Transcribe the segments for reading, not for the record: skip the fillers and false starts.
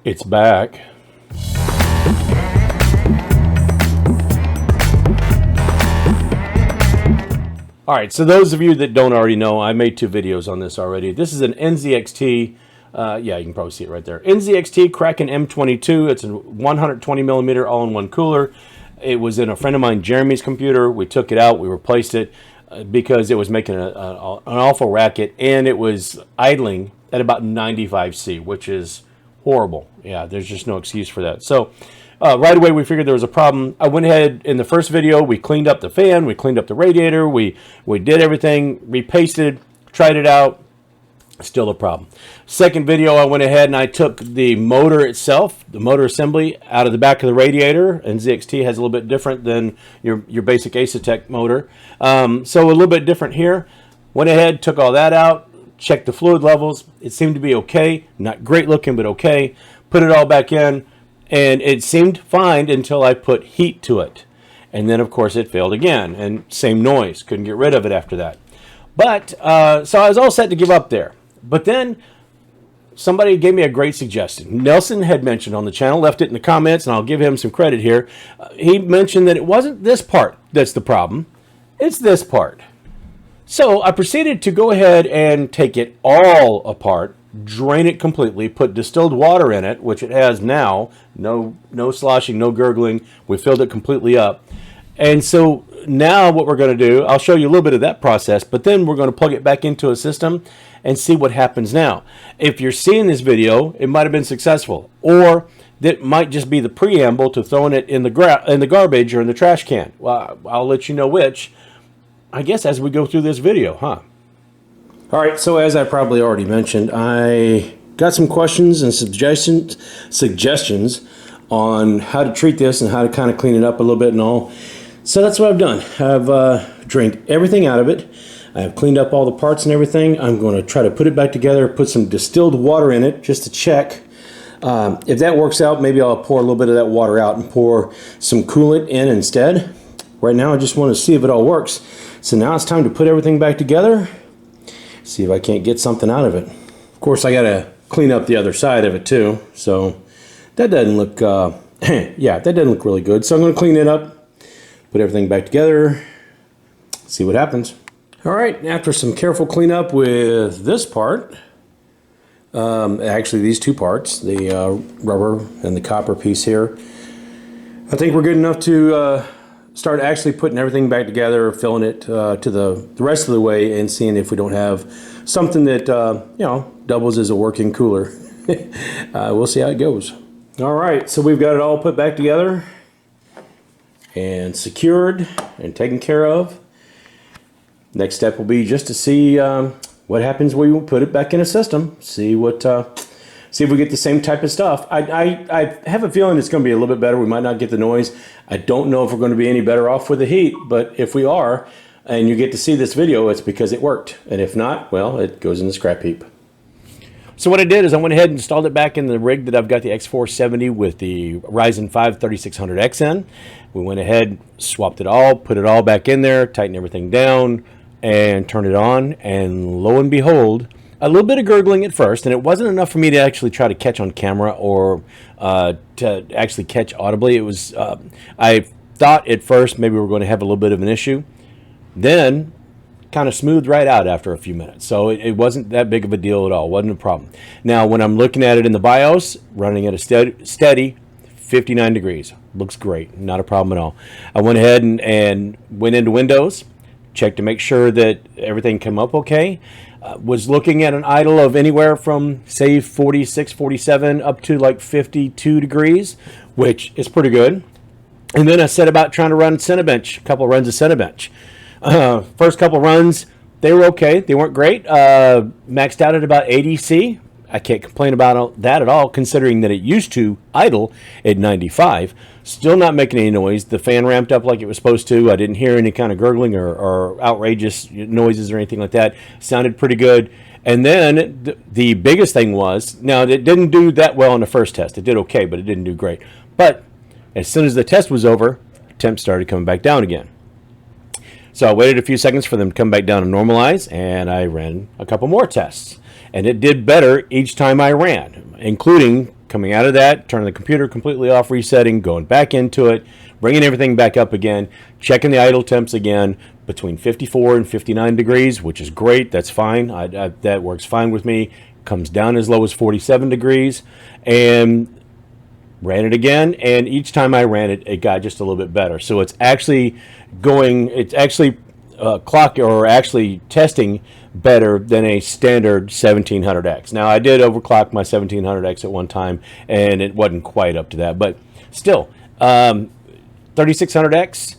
It's back. All right, so those of you that don't already know, I made 2 videos on this already. This is an NZXT, yeah, you can probably see it right there. NZXT Kraken M22. It's a 120 millimeter all-in-one cooler. It was in a friend of mine, Jeremy's computer. We took it out, we replaced it because it was making an awful racket, and it was idling at about 95C, which is horrible. Yeah, there's just no excuse for that. So right away we figured there was a problem. I went ahead in the first video, we cleaned up the fan, we cleaned up the radiator, we did everything, repasted, tried it out, still a problem. Second video, I went ahead and I took the motor itself, the motor assembly, out of the back of the radiator. NZXT has a little bit different than your basic Asetek motor. So a little bit different here. Went ahead, took all that out, checked the fluid levels. It seemed to be okay. Not great looking, but okay. Put it all back in, and it seemed fine until I put heat to it. And then, of course, it failed again, and same noise. Couldn't get rid of it after that. But, so I was all set to give up there. But then somebody gave me a great suggestion. Nelson had mentioned on the channel, left it in the comments, and I'll give him some credit here. He mentioned that it wasn't this part that's the problem. It's this part. So I proceeded to go ahead and take it all apart, drain it completely, put distilled water in it, which it has now. No sloshing, no gurgling. We filled it completely up. And so now what we're going to do, I'll show you a little bit of that process, but then we're going to plug it back into a system and see what happens now. If you're seeing this video, it might have been successful, or that might just be the preamble to throwing it in the garbage or in the trash can. Well, I'll let you know which, I guess, as we go through this video, huh? All right, so as I probably already mentioned, I got some questions and suggestions on how to treat this and how to kind of clean it up a little bit and all. So that's what I've done. I've drained everything out of it. I've cleaned up all the parts and everything. I'm going to try to put it back together, put some distilled water in it just to check. If that works out, maybe I'll pour a little bit of that water out and pour some coolant in instead. Right now I just want to see if it all works. So now it's time to put everything back together, see if I can't get something out of it. Of course, I got to clean up the other side of it too. So that doesn't look, yeah, that doesn't look really good. So I'm going to clean it up, put everything back together, see what happens. All right, after some careful cleanup with this part, actually these 2 parts, the rubber and the copper piece here, I think we're good enough to start actually putting everything back together, filling it to the rest of the way, and seeing if we don't have something that you know, doubles as a working cooler. We'll see how it goes. All right, so we've got it all put back together and secured and taken care of. Next step will be just to see what happens when we put it back in a system. See what, see if we get the same type of stuff. I have a feeling it's going to be a little bit better. We might not get the noise. I don't know if we're going to be any better off with the heat, but if we are, and you get to see this video, it's because it worked. And if not, well, it goes in the scrap heap. So what I did is I went ahead and installed it back in the rig that I've got the X470 with the Ryzen 5 3600X in. We went ahead, swapped it all, put it all back in there, tightened everything down, and turned it on. And lo and behold, a little bit of gurgling at first, and it wasn't enough for me to actually try to catch on camera or to actually catch audibly. It was, I thought at first maybe we were going to have a little bit of an issue. Then kind of smoothed right out after a few minutes. So it wasn't that big of a deal at all. Wasn't a problem. Now, when I'm looking at it in the BIOS, running at a steady 59 degrees. Looks great. Not a problem at all. I went ahead and went into Windows, checked to make sure that everything came up okay. Was looking at an idle of anywhere from, say, 46, 47 up to like 52 degrees, which is pretty good. And then I set about trying to run Cinebench, a couple of runs of Cinebench. First couple runs, they were okay. They weren't great. Maxed out at about 80C. I can't complain about that at all, considering that it used to idle at 95. Still not making any noise. The fan ramped up like it was supposed to. I didn't hear any kind of gurgling or outrageous noises or anything like that. Sounded pretty good. And then the biggest thing was, now it didn't do that well on the first test. It did okay, but it didn't do great. But as soon as the test was over, temps started coming back down again. So I waited a few seconds for them to come back down and normalize, and I ran a couple more tests. And it did better each time I ran, including coming out of that, turning the computer completely off, resetting, going back into it, bringing everything back up again, checking the idle temps again between 54 and 59 degrees, which is great. That's fine. That works fine with me. Comes down as low as 47 degrees, and ran it again, and each time I ran it, it got just a little bit better. So it's actually actually testing better than a standard 1700X. Now, I did overclock my 1700X at one time, and it wasn't quite up to that, but still, 3600X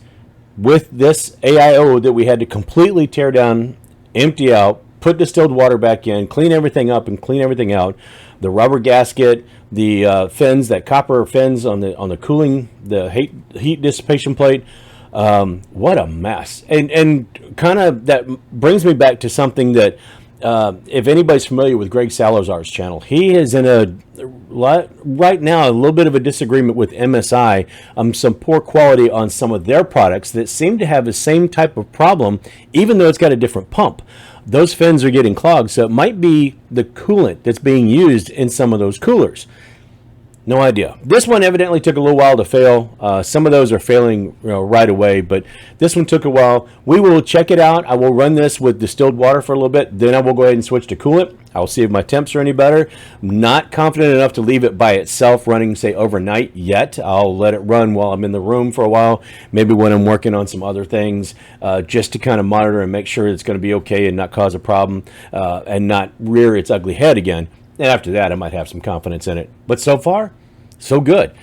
with this AIO that we had to completely tear down, empty out, put distilled water back in, clean everything up and clean everything out. The rubber gasket, the fins, that copper fins on the cooling, the heat dissipation plate. What a mess. And kind of that brings me back to something that if anybody's familiar with Greg Salazar's channel, he is in right now a little bit of a disagreement with MSI on some poor quality on some of their products that seem to have the same type of problem, even though it's got a different pump. Those fins are getting clogged, so it might be the coolant that's being used in some of those coolers. No idea. This one evidently took a little while to fail. Some of those are failing, right away, but this one took a while. We will check it out. I will run this with distilled water for a little bit. Then I will go ahead and switch to coolant. I'll see if my temps are any better. Not confident enough to leave it by itself running, say, overnight yet. I'll let it run while I'm in the room for a while, maybe when I'm working on some other things, just to kind of monitor and make sure it's going to be okay and not cause a problem and not rear its ugly head again. And after that, I might have some confidence in it. But so far, so good.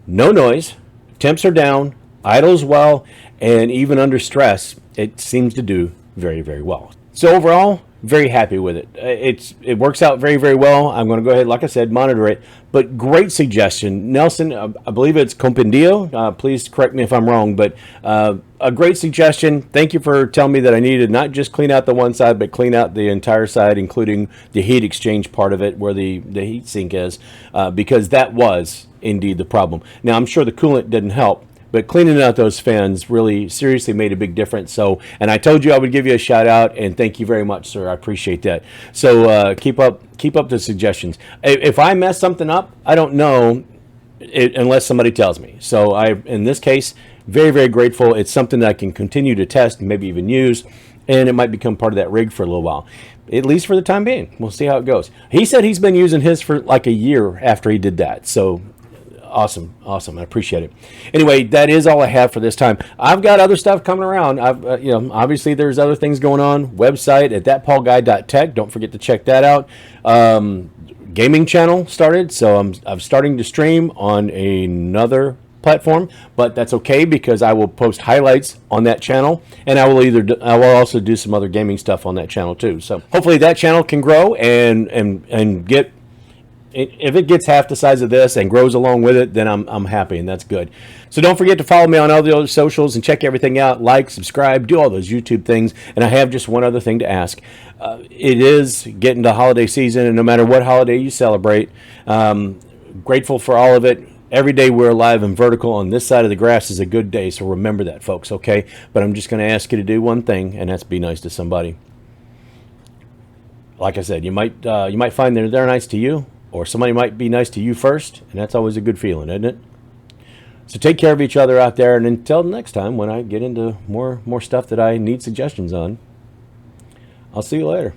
No noise. Temps are down. Idles well. And even under stress, it seems to do very, very well. So overall, very happy with it. It works out very, very well. I'm going to go ahead, like I said, monitor it. But great suggestion. Nelson, I believe it's Compendio. Please correct me if I'm wrong. But a great suggestion. Thank you for telling me that I needed not just clean out the one side, but clean out the entire side, including the heat exchange part of it where the heat sink is, because that was indeed the problem. Now, I'm sure the coolant didn't help, but cleaning out those fans really seriously made a big difference. So, and I told you I would give you a shout out, and thank you very much, sir. I appreciate that. So keep up the suggestions. If I mess something up, I don't know unless somebody tells me. So in this case, very, very grateful. It's something that I can continue to test and maybe even use, and it might become part of that rig for a little while, at least for the time being. We'll see how it goes. He said he's been using his for like a year after he did that. So awesome. I appreciate it. Anyway, that is all I have for this time. I've got other stuff coming around. Obviously there's other things going on. Website at ThatPaulGuy.tech. Don't forget to check that out. Gaming channel started, so I'm starting to stream on another platform, but that's okay because I will post highlights on that channel, and I will also do some other gaming stuff on that channel too. So hopefully that channel can grow and get. If it gets half the size of this and grows along with it, then I'm happy, and that's good. So don't forget to follow me on all the other socials and check everything out. Like, subscribe, do all those YouTube things. And I have just one other thing to ask. It is getting to holiday season, and no matter what holiday you celebrate, grateful for all of it. Every day we're alive and vertical on this side of the grass is a good day, so remember that, folks, okay? But I'm just going to ask you to do one thing, and that's be nice to somebody. Like I said, you might find that they're nice to you, or somebody might be nice to you first, and that's always a good feeling, isn't it? So take care of each other out there, and until next time when I get into more stuff that I need suggestions on, I'll see you later.